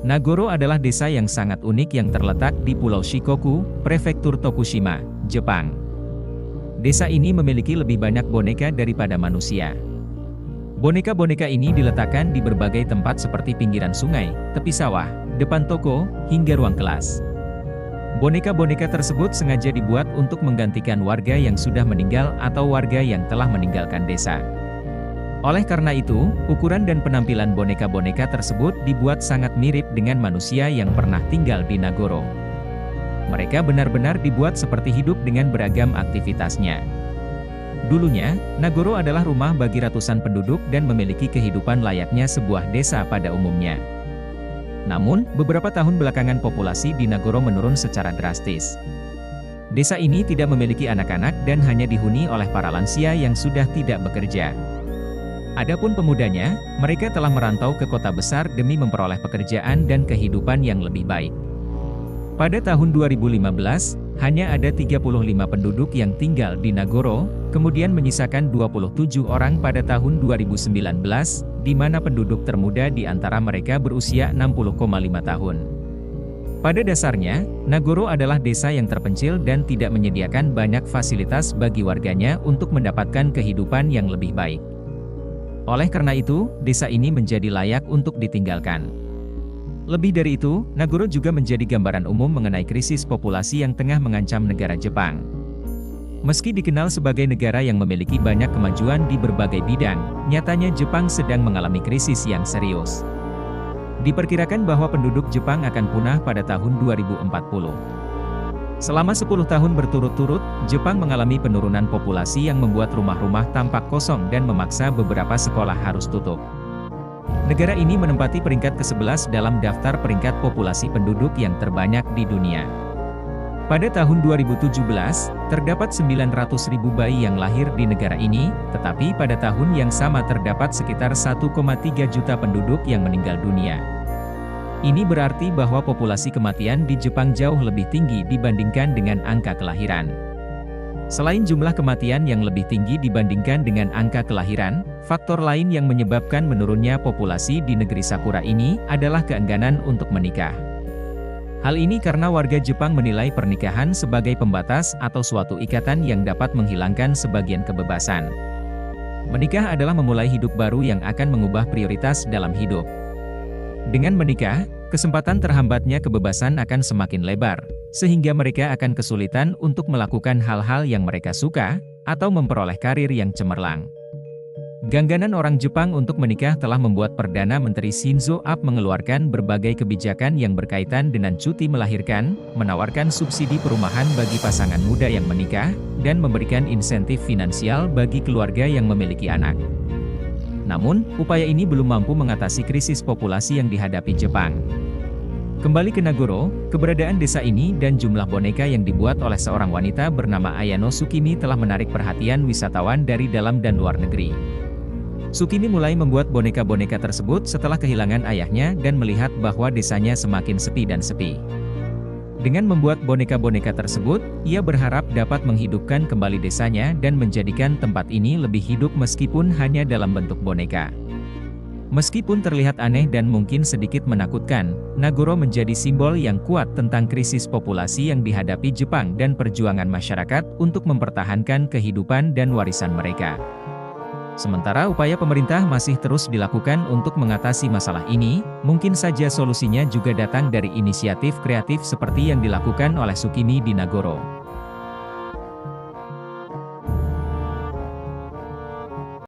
Nagoro adalah desa yang sangat unik yang terletak di Pulau Shikoku, Prefektur Tokushima, Jepang. Desa ini memiliki lebih banyak boneka daripada manusia. Boneka-boneka ini diletakkan di berbagai tempat seperti pinggiran sungai, tepi sawah, depan toko, hingga ruang kelas. Boneka-boneka tersebut sengaja dibuat untuk menggantikan warga yang sudah meninggal atau warga yang telah meninggalkan desa. Oleh karena itu, ukuran dan penampilan boneka-boneka tersebut dibuat sangat mirip dengan manusia yang pernah tinggal di Nagoro. Mereka benar-benar dibuat seperti hidup dengan beragam aktivitasnya. Dulunya, Nagoro adalah rumah bagi ratusan penduduk dan memiliki kehidupan layaknya sebuah desa pada umumnya. Namun, beberapa tahun belakangan populasi di Nagoro menurun secara drastis. Desa ini tidak memiliki anak-anak dan hanya dihuni oleh para lansia yang sudah tidak bekerja. Adapun pemudanya, mereka telah merantau ke kota besar demi memperoleh pekerjaan dan kehidupan yang lebih baik. Pada tahun 2015, hanya ada 35 penduduk yang tinggal di Nagoro, kemudian menyisakan 27 orang pada tahun 2019, di mana penduduk termuda di antara mereka berusia 60,5 tahun. Pada dasarnya, Nagoro adalah desa yang terpencil dan tidak menyediakan banyak fasilitas bagi warganya untuk mendapatkan kehidupan yang lebih baik. Oleh karena itu, desa ini menjadi layak untuk ditinggalkan. Lebih dari itu, Nagoro juga menjadi gambaran umum mengenai krisis populasi yang tengah mengancam negara Jepang. Meski dikenal sebagai negara yang memiliki banyak kemajuan di berbagai bidang, nyatanya Jepang sedang mengalami krisis yang serius. Diperkirakan bahwa penduduk Jepang akan punah pada tahun 2040. Selama 10 tahun berturut-turut, Jepang mengalami penurunan populasi yang membuat rumah-rumah tampak kosong dan memaksa beberapa sekolah harus tutup. Negara ini menempati peringkat ke-11 dalam daftar peringkat populasi penduduk yang terbanyak di dunia. Pada tahun 2017, terdapat 900.000 bayi yang lahir di negara ini, tetapi pada tahun yang sama terdapat sekitar 1,3 juta penduduk yang meninggal dunia. Ini berarti bahwa populasi kematian di Jepang jauh lebih tinggi dibandingkan dengan angka kelahiran. Selain jumlah kematian yang lebih tinggi dibandingkan dengan angka kelahiran, faktor lain yang menyebabkan menurunnya populasi di negeri Sakura ini adalah keengganan untuk menikah. Hal ini karena warga Jepang menilai pernikahan sebagai pembatas atau suatu ikatan yang dapat menghilangkan sebagian kebebasan. Menikah adalah memulai hidup baru yang akan mengubah prioritas dalam hidup. Dengan menikah, kesempatan terhambatnya kebebasan akan semakin lebar, sehingga mereka akan kesulitan untuk melakukan hal-hal yang mereka suka, atau memperoleh karir yang cemerlang. Genggaman orang Jepang untuk menikah telah membuat Perdana Menteri Shinzo Abe mengeluarkan berbagai kebijakan yang berkaitan dengan cuti melahirkan, menawarkan subsidi perumahan bagi pasangan muda yang menikah, dan memberikan insentif finansial bagi keluarga yang memiliki anak. Namun, upaya ini belum mampu mengatasi krisis populasi yang dihadapi Jepang. Kembali ke Nagoro, keberadaan desa ini dan jumlah boneka yang dibuat oleh seorang wanita bernama Ayano Tsukimi telah menarik perhatian wisatawan dari dalam dan luar negeri. Tsukimi mulai membuat boneka-boneka tersebut setelah kehilangan ayahnya dan melihat bahwa desanya semakin sepi dan sepi. Dengan membuat boneka-boneka tersebut, ia berharap dapat menghidupkan kembali desanya dan menjadikan tempat ini lebih hidup meskipun hanya dalam bentuk boneka. Meskipun terlihat aneh dan mungkin sedikit menakutkan, Nagoro menjadi simbol yang kuat tentang krisis populasi yang dihadapi Jepang dan perjuangan masyarakat untuk mempertahankan kehidupan dan warisan mereka. Sementara upaya pemerintah masih terus dilakukan untuk mengatasi masalah ini, mungkin saja solusinya juga datang dari inisiatif kreatif seperti yang dilakukan oleh Tsukimi di Nagoro.